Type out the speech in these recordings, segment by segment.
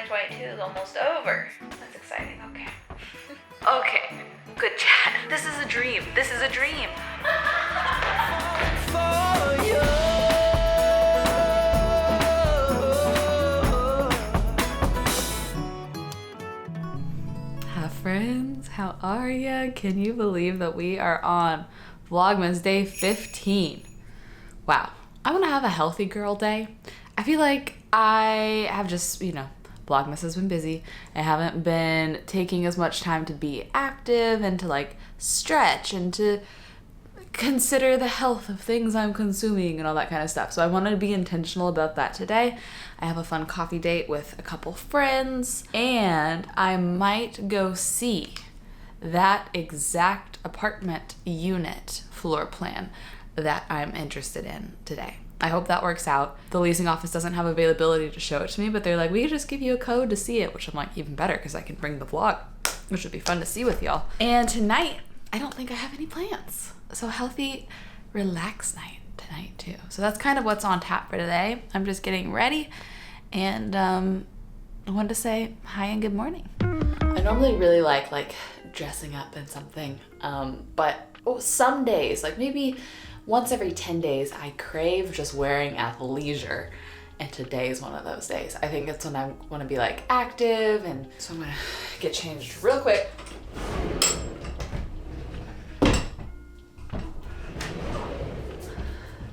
2022 is almost over. That's exciting, okay. Okay, good chat. This is a dream. This is a dream. Hi friends, how are ya? Can you believe that we are on Vlogmas day 15? Wow, I want to have a healthy girl day. I feel like I have just, Vlogmas has been busy. I haven't been taking as much time to be active and to like stretch and to consider the health of things I'm consuming and all that kind of stuff. So I wanted to be intentional about that today. I have a fun coffee date with a couple friends and I might go see that exact apartment unit floor plan that I'm interested in today. I hope that works out. The leasing office doesn't have availability to show it to me, but they're like, we could just give you a code to see it, which I'm like, even better because I can bring the vlog, which would be fun to see with y'all. And tonight, I don't think I have any plans. So healthy, relaxed night tonight too. So that's kind of what's on tap for today. I'm just getting ready and I wanted to say hi and good morning. I normally really like dressing up in something, but some days, like maybe once every 10 days, I crave just wearing athleisure. And today is one of those days. I think it's when I want to be like active, and so I'm gonna get changed real quick.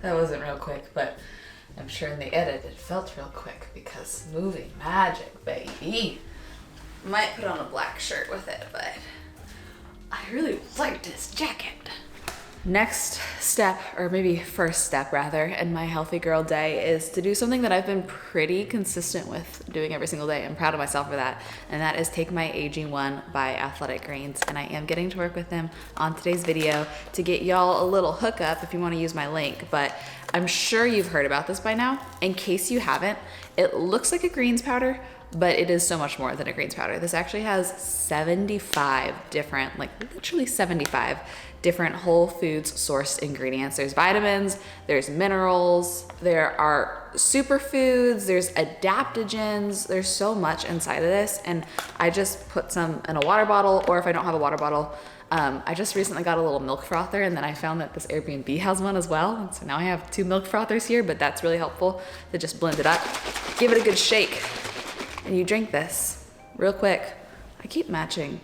That wasn't real quick, but I'm sure in the edit it felt real quick because movie magic, baby. Might put on a black shirt with it, but I really like this jacket. Next step, or maybe first step rather, in my healthy girl day is to do something that I've been pretty consistent with doing every single day. I'm proud of myself for that. And that is take my AG1 by Athletic Greens. And I am getting to work with them on today's video to get y'all a little hookup if you want to use my link. But I'm sure you've heard about this by now. In case you haven't, it looks like a greens powder, but it is so much more than a greens powder. This actually has 75 different, like literally 75 different whole foods sourced ingredients. There's vitamins, there's minerals, there are superfoods, there's adaptogens, there's so much inside of this. And I just put some in a water bottle, or if I don't have a water bottle, I just recently got a little milk frother, and then I found that this Airbnb has one as well. And so now I have 2 milk frothers here, but that's really helpful to just blend it up, give it a good shake, and you drink this real quick. I keep matching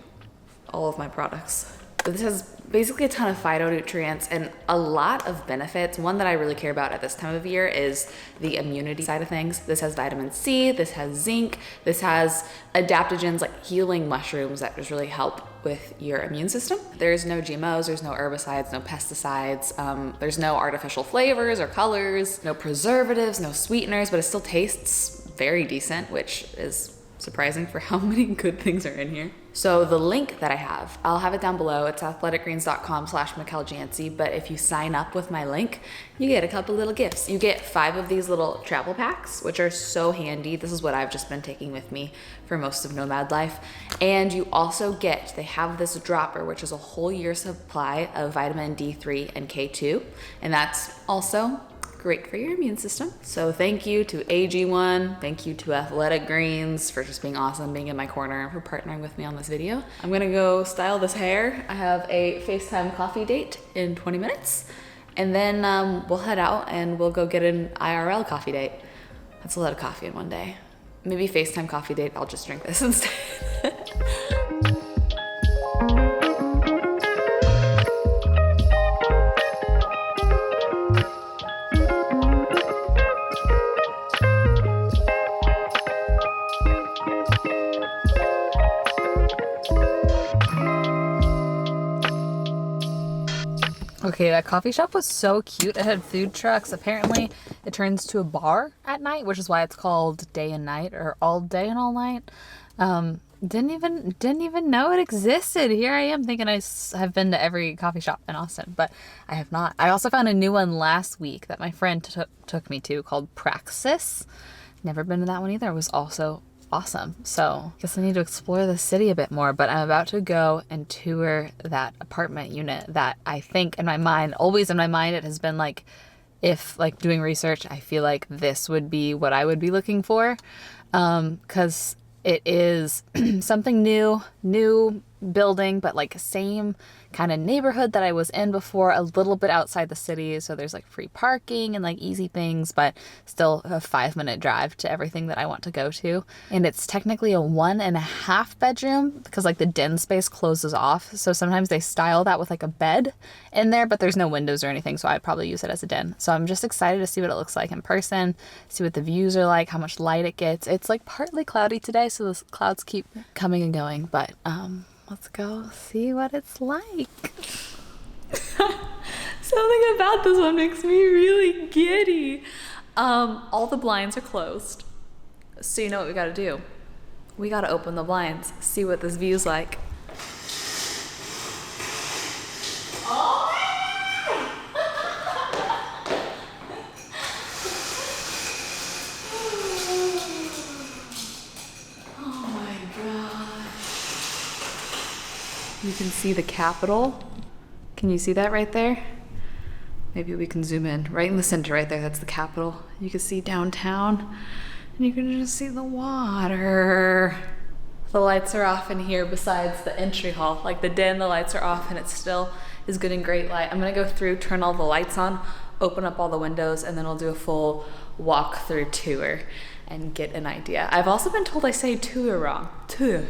all of my products. But this has basically a ton of phytonutrients and a lot of benefits. One that I really care about at this time of year is the immunity side of things. This has vitamin C, this has zinc, this has adaptogens like healing mushrooms that just really help with your immune system. There's no GMOs, there's no herbicides, no pesticides, there's no artificial flavors or colors, no preservatives, no sweeteners, but it still tastes very decent, which is surprising for how many good things are in here. So the link that I have, I'll have it down below. It's athleticgreens.com/Michelle Janse. But if you sign up with my link, you get a couple little gifts. You get 5 of these little travel packs, which are so handy. This is what I've just been taking with me for most of nomad life. And you also get, they have this dropper, which is a whole year supply of vitamin D3 and K2. And that's also great for your immune system. So thank you to AG1, thank you to Athletic Greens for just being awesome, being in my corner, and for partnering with me on this video. I'm gonna go style this hair. I have a FaceTime coffee date in 20 minutes, and then we'll head out and we'll go get an IRL coffee date. That's a lot of coffee in one day. Maybe FaceTime coffee date, I'll just drink this instead. Okay, that coffee shop was so cute. It had food trucks. Apparently it turns to a bar at night, which is why it's called day and night, or all day and all night. Didn't even know it existed. Here I am thinking I have been to every coffee shop in Austin, but I have not. I also found a new one last week that my friend took me to called Praxis. Never been to that one either. It was also awesome. So I guess I need to explore the city a bit more, but I'm about to go and tour that apartment unit that I think in my mind, always in my mind, it has been like, if like doing research, I feel like this would be what I would be looking for. 'Cause It is something new building, but like same kind of neighborhood that I was in before, a little bit outside the city. So there's like free parking and like easy things, but still a 5-minute drive to everything that I want to go to. And it's technically a 1.5 bedroom because like the den space closes off. So sometimes they style that with like a bed in there, but there's no windows or anything. So I'd probably use it as a den. So I'm just excited to see what it looks like in person, see what the views are like, how much light it gets. It's like partly cloudy today, so the clouds keep coming and going, but let's go see what it's like. Something about this one makes me really giddy. All the blinds are closed. So you know what we gotta do? We gotta open the blinds, see what this view's like. Oh my god. You can see the Capitol. Can you see that right there? Maybe we can zoom in. Right in the center right there, that's the Capitol. You can see downtown, and you can just see the water. The lights are off in here besides the entry hall. Like the den, the lights are off and it still is good and great light. I'm gonna go through, turn all the lights on, open up all the windows, and then I'll do a full walk-through tour and get an idea. I've also been told I say tour wrong. Tour.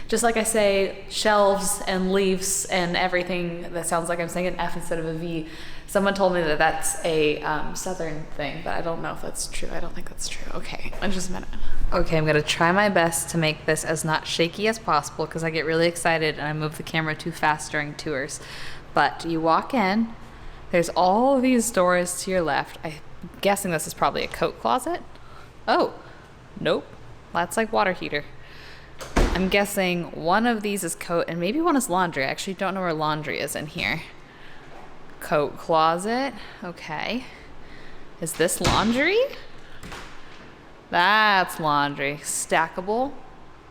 Just like I say shelves and leaves and everything that sounds like I'm saying an F instead of a V. Someone told me that that's a southern thing, but I don't know if that's true. I don't think that's true. Okay, just a minute. Okay, I'm gonna try my best to make this as not shaky as possible because I get really excited and I move the camera too fast during tours. But you walk in, there's all of these doors to your left. I'm guessing this is probably a coat closet. Oh, nope, that's like water heater. I'm guessing one of these is coat and maybe one is laundry. I actually don't know where laundry is in here. Coat closet, okay. Is this laundry? That's laundry. Stackable.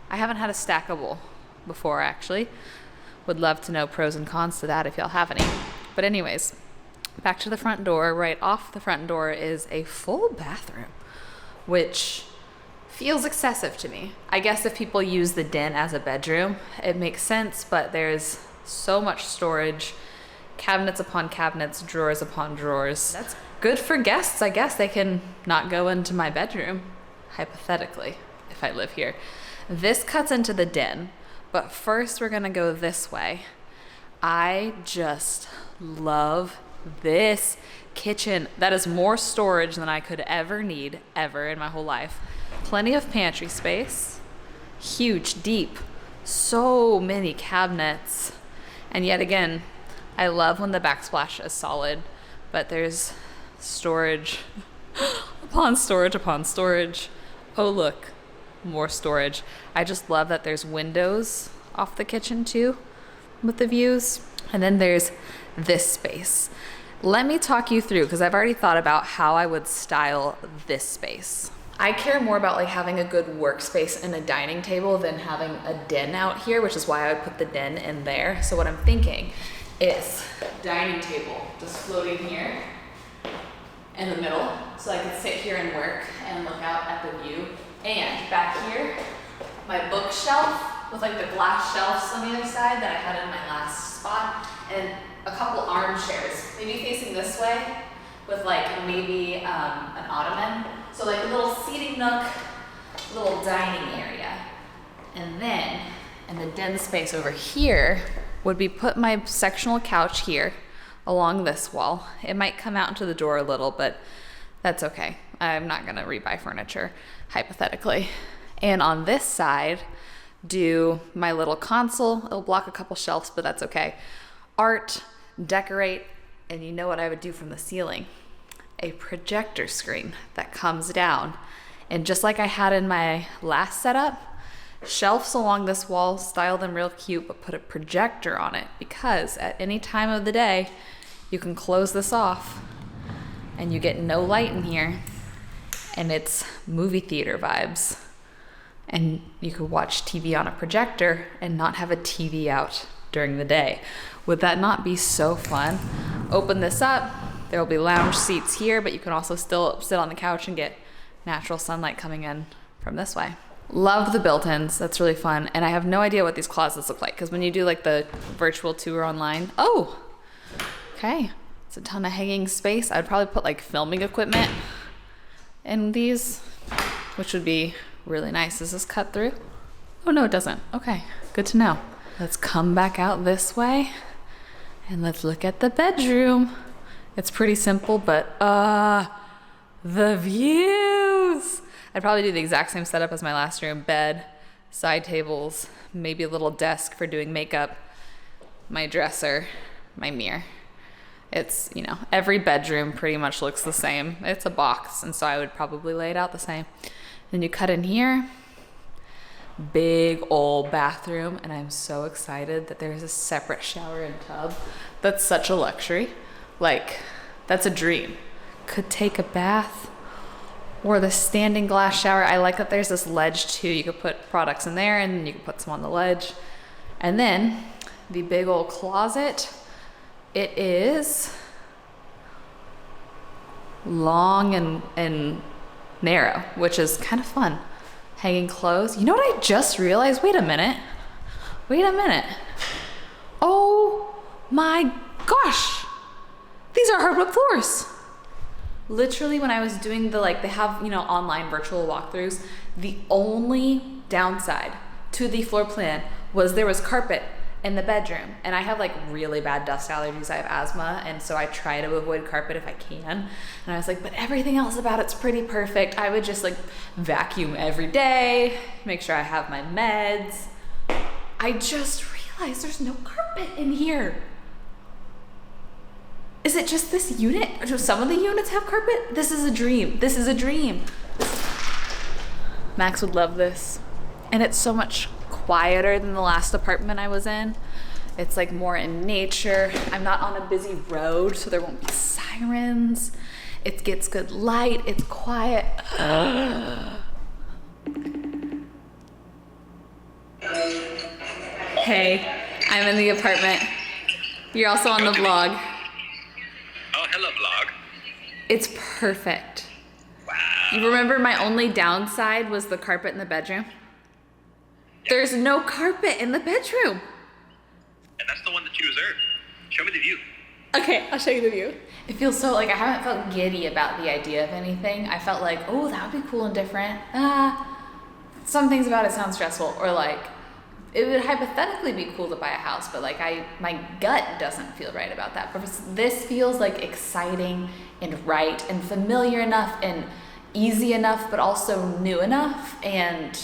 I haven't had a stackable before actually. Would love to know pros and cons to that if y'all have any. But anyways, back to the front door. Right off the front door is a full bathroom, which feels excessive to me. I guess if people use the den as a bedroom, it makes sense, but there's so much storage, cabinets upon cabinets, drawers upon drawers. That's good for guests, I guess. They can not go into my bedroom, hypothetically, if I live here. This cuts into the den, but first we're gonna go this way. I just love this kitchen. That is more storage than I could ever need, ever in my whole life. Plenty of pantry space, huge, deep, so many cabinets. And yet again, I love when the backsplash is solid, but there's storage upon storage upon storage. Oh look, more storage. I just love that there's windows off the kitchen too with the views. And then there's this space. Let me talk you through, because I've already thought about how I would style this space. I care more about like having a good workspace and a dining table than having a den out here, which is why I would put the den in there. So what I'm thinking is dining table just floating here in the middle, so I could sit here and work and look out at the view. And back here, my bookshelf with like the glass shelves on the other side that I had in my last spot, and a couple armchairs, maybe facing this way with like maybe an ottoman. So like a little seating nook, little dining area. And then in the den space over here would be put my sectional couch here along this wall. It might come out into the door a little, but that's okay. I'm not gonna rebuy furniture, hypothetically. And on this side, do my little console. It'll block a couple shelves, but that's okay. Art, decorate, and you know what I would do from the ceiling? A projector screen that comes down. And just like I had in my last setup, shelves along this wall, style them real cute, but put a projector on it, because at any time of the day, you can close this off and you get no light in here, and it's movie theater vibes. And you could watch TV on a projector and not have a TV out during the day. Would that not be so fun? Open this up, there will be lounge seats here, but you can also still sit on the couch and get natural sunlight coming in from this way. Love the built-ins. That's really fun. And I have no idea what these closets look like because when you do like the virtual tour online, oh, okay. It's a ton of hanging space. I'd probably put like filming equipment in these, which would be really nice. Does this cut through? Oh no, it doesn't. Okay, good to know. Let's come back out this way and let's look at the bedroom. It's pretty simple, but the views. I'd probably do the exact same setup as my last room. Bed, side tables, maybe a little desk for doing makeup, my dresser, my mirror. It's, you know, every bedroom pretty much looks the same. It's a box, and so I would probably lay it out the same. Then you cut in here, big old bathroom, and I'm so excited that there's a separate shower and tub. That's such a luxury. Like, that's a dream. Could take a bath or the standing glass shower. I like that there's this ledge too. You could put products in there and you can put some on the ledge. And then the big old closet. It is long and narrow, which is kind of fun. Hanging clothes. You know what I just realized? Wait a minute. Oh my gosh. These are hardwood floors. Literally when I was doing the, like, they have, you know, online virtual walkthroughs, the only downside to the floor plan was there was carpet in the bedroom. And I have like really bad dust allergies. I have asthma. And so I try to avoid carpet if I can. And I was like, but everything else about it's pretty perfect. I would just like vacuum every day, make sure I have my meds. I just realized there's no carpet in here. Is it just this unit? Do some of the units have carpet? This is a dream. This is a dream. Max would love this. And it's so much quieter than the last apartment I was in. It's like more in nature. I'm not on a busy road, so there won't be sirens. It gets good light. It's quiet. Hey, I'm in the apartment. You're also on the vlog. Oh, hello, vlog. It's perfect. Wow. You remember my only downside was the carpet in the bedroom? There's no carpet in the bedroom. And that's the one that you reserved. Show me the view. Okay, I'll show you the view. It feels so, like, I haven't felt giddy about the idea of anything. I felt like, oh, that would be cool and different. Some things about it sound stressful, or like, it would hypothetically be cool to buy a house, but like my gut doesn't feel right about that. But this feels like exciting and right and familiar enough and easy enough, but also new enough and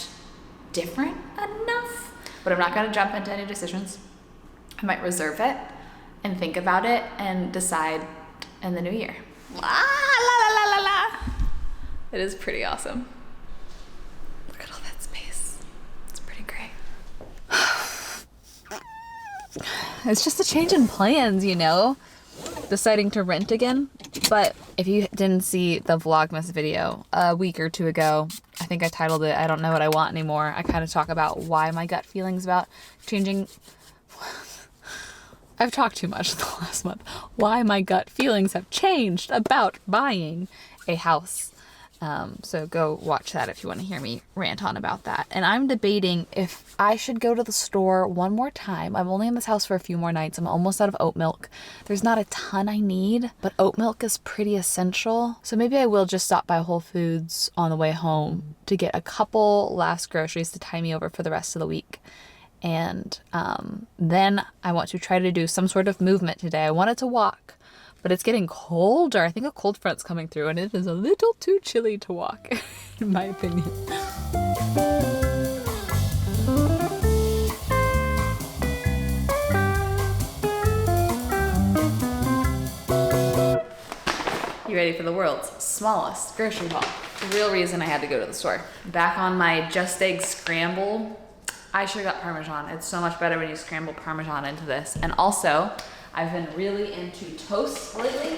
different enough. But I'm not gonna jump into any decisions. I might reserve it and think about it and decide in the new year. La la la la la la. It is pretty awesome. Look at all that space. It's pretty great. It's just a change in plans, you know? Deciding to rent again. But if you didn't see the Vlogmas video a week or two ago, I think I titled it, I Don't Know What I Want Anymore. I kind of talk about why my gut feelings about changing... I've talked too much the last month. Why my gut feelings have changed about buying a house. So go watch that if you want to hear me rant on about that. And I'm debating if I should go to the store one more time. I'm only in this house for a few more nights. I'm almost out of oat milk. There's not a ton I need, but oat milk is pretty essential. So maybe I will just stop by Whole Foods on the way home to get a couple last groceries to tie me over for the rest of the week. And then I want to try to do some sort of movement today. I wanted to walk. But it's getting colder. I think a cold front's coming through and it is a little too chilly to walk, in my opinion. You ready for the world's smallest grocery haul? The real reason I had to go to the store. Back on my Just Egg Scramble, I should have got Parmesan. It's so much better when you scramble Parmesan into this. And also, I've been really into toast lately.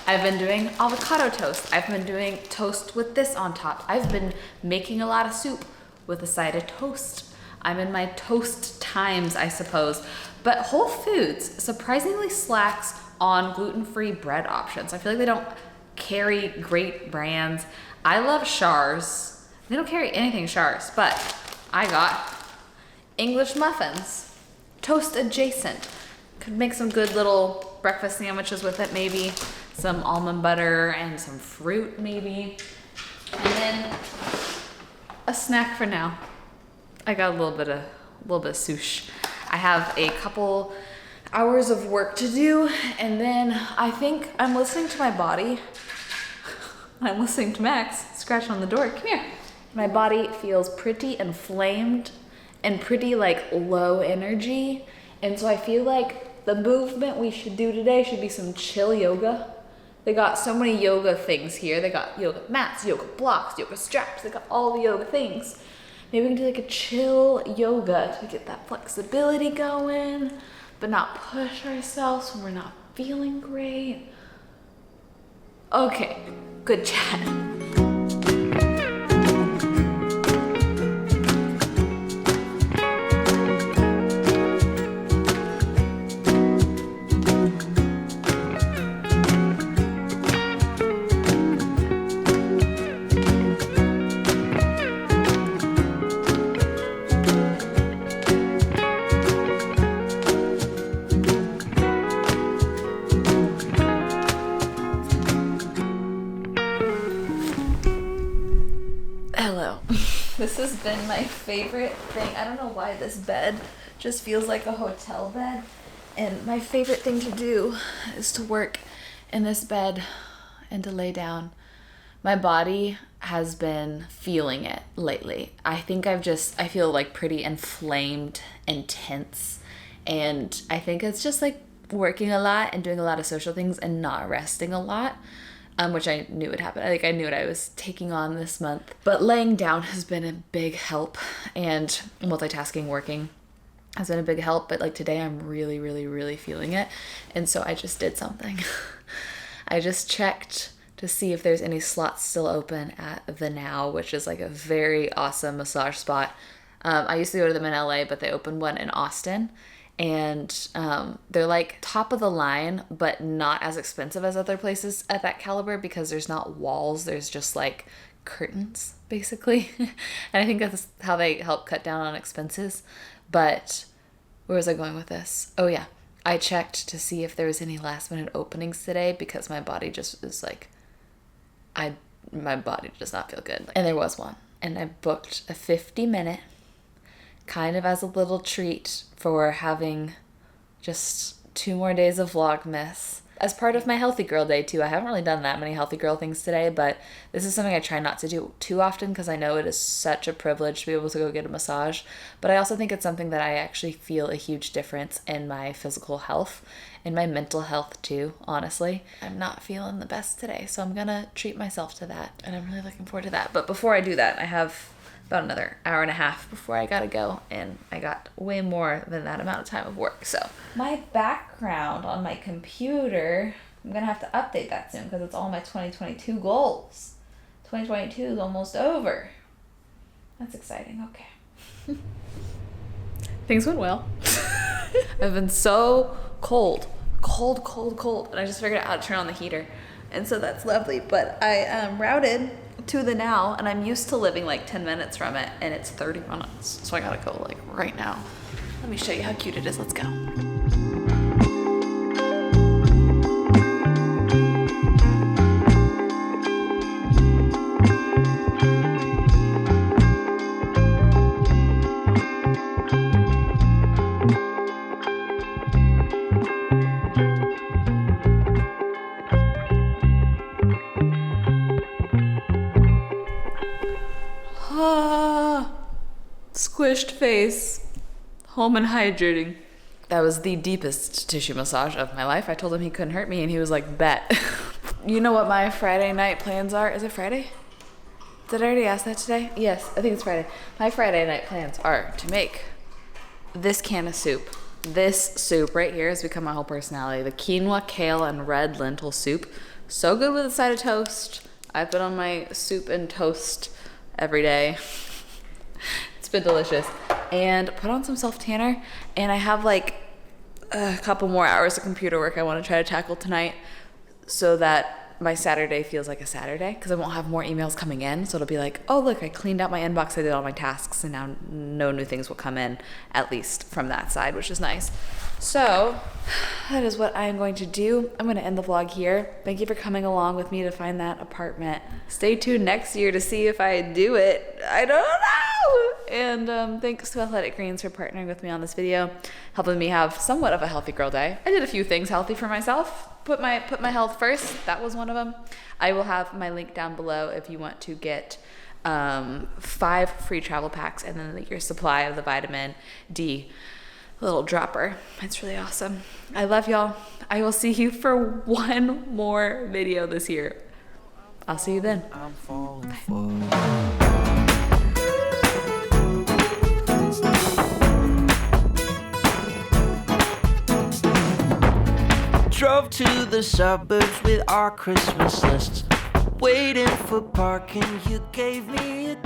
I've been doing avocado toast. I've been doing toast with this on top. I've been making a lot of soup with a side of toast. I'm in my toast times, I suppose. But Whole Foods surprisingly slacks on gluten-free bread options. I feel like they don't carry great brands. I love Char's. They don't carry anything Shars, but I got English muffins, toast adjacent. Could make some good little breakfast sandwiches with it, maybe some almond butter and some fruit maybe. And then a snack for now. I got a little bit of sush. I have a couple hours of work to do, and then I think I'm listening to my body. I'm listening to Max scratch on the door. Come here. My body feels pretty inflamed and pretty like low energy, and so I feel like the movement we should do today should be some chill yoga. They got so many yoga things here. They got yoga mats, yoga blocks, yoga straps. They got all the yoga things. Maybe we can do like a chill yoga to get that flexibility going, but not push ourselves when we're not feeling great. Okay, good chat. This has been my favorite thing. I don't know why this bed just feels like a hotel bed. And my favorite thing to do is to work in this bed and to lay down. My body has been feeling it lately. I think I feel like pretty inflamed and tense. And I think it's just like working a lot and doing a lot of social things and not resting a lot. Which I knew would happen. I knew what I was taking on this month. But laying down has been a big help, and multitasking, working has been a big help. But like today I'm really, really, really feeling it. And so I just did something. I just checked to see if there's any slots still open at the Now, which is like a very awesome massage spot. I used to go to them in LA, but they opened one in Austin. And they're like top of the line, but not as expensive as other places at that caliber because there's not walls. There's just like curtains, basically. And I think that's how they help cut down on expenses. But where was I going with this? Oh yeah, I checked to see if there was any last minute openings today because my body just is like, my body does not feel good. And there was one. And I booked a 50-minute kind of as a little treat for having just 2 more days of Vlogmas. As part of my Healthy Girl Day too. I haven't really done that many Healthy Girl things today, but this is something I try not to do too often because I know it is such a privilege to be able to go get a massage. But I also think it's something that I actually feel a huge difference in my physical health and my mental health too, honestly. I'm not feeling the best today, so I'm gonna treat myself to that, and I'm really looking forward to that. But before I do that, I have about another hour and a half before I gotta go, and I got way more than that amount of time of work. So my background on my computer, I'm gonna have to update that soon because it's all my 2022 goals. 2022 is almost over. That's exciting. Okay. Things went well. I've been so cold, and I just figured out how to turn on the heater, and so that's lovely. But I routed to the Now, and I'm used to living like 10 minutes from it, and it's 30 minutes, so I gotta go like right now. Let me show you how cute it is. Let's go. Squished face, home and hydrating. That was the deepest tissue massage of my life. I told him he couldn't hurt me, and he was like, bet. You know what my Friday night plans are? Is it Friday? Did I already ask that today? Yes, I think it's Friday. My Friday night plans are to make this can of soup. This soup right here has become my whole personality. The quinoa, kale, and red lentil soup. So good with a side of toast. I've been on my soup and toast every day. It's been delicious. And put on some self-tanner. And I have like a couple more hours of computer work I want to try to tackle tonight so that my Saturday feels like a Saturday because I won't have more emails coming in. So it'll be like, oh, look, I cleaned out my inbox. I did all my tasks and now no new things will come in, at least from that side, which is nice. So that is what I'm going to do. I'm going to end the vlog here. Thank you for coming along with me to find that apartment. Stay tuned next year to see if I do it. I don't know. And thanks to Athletic Greens for partnering with me on this video, helping me have somewhat of a healthy girl day. I did a few things healthy for myself. Put my health first. That was one of them. I will have my link down below if you want to get 5 free travel packs and then your supply of the vitamin D little dropper. It's really awesome. I love y'all. I will see you for one more video this year. I'll see you then. I'm falling for drove to the suburbs with our Christmas lists, waiting for parking. You gave me a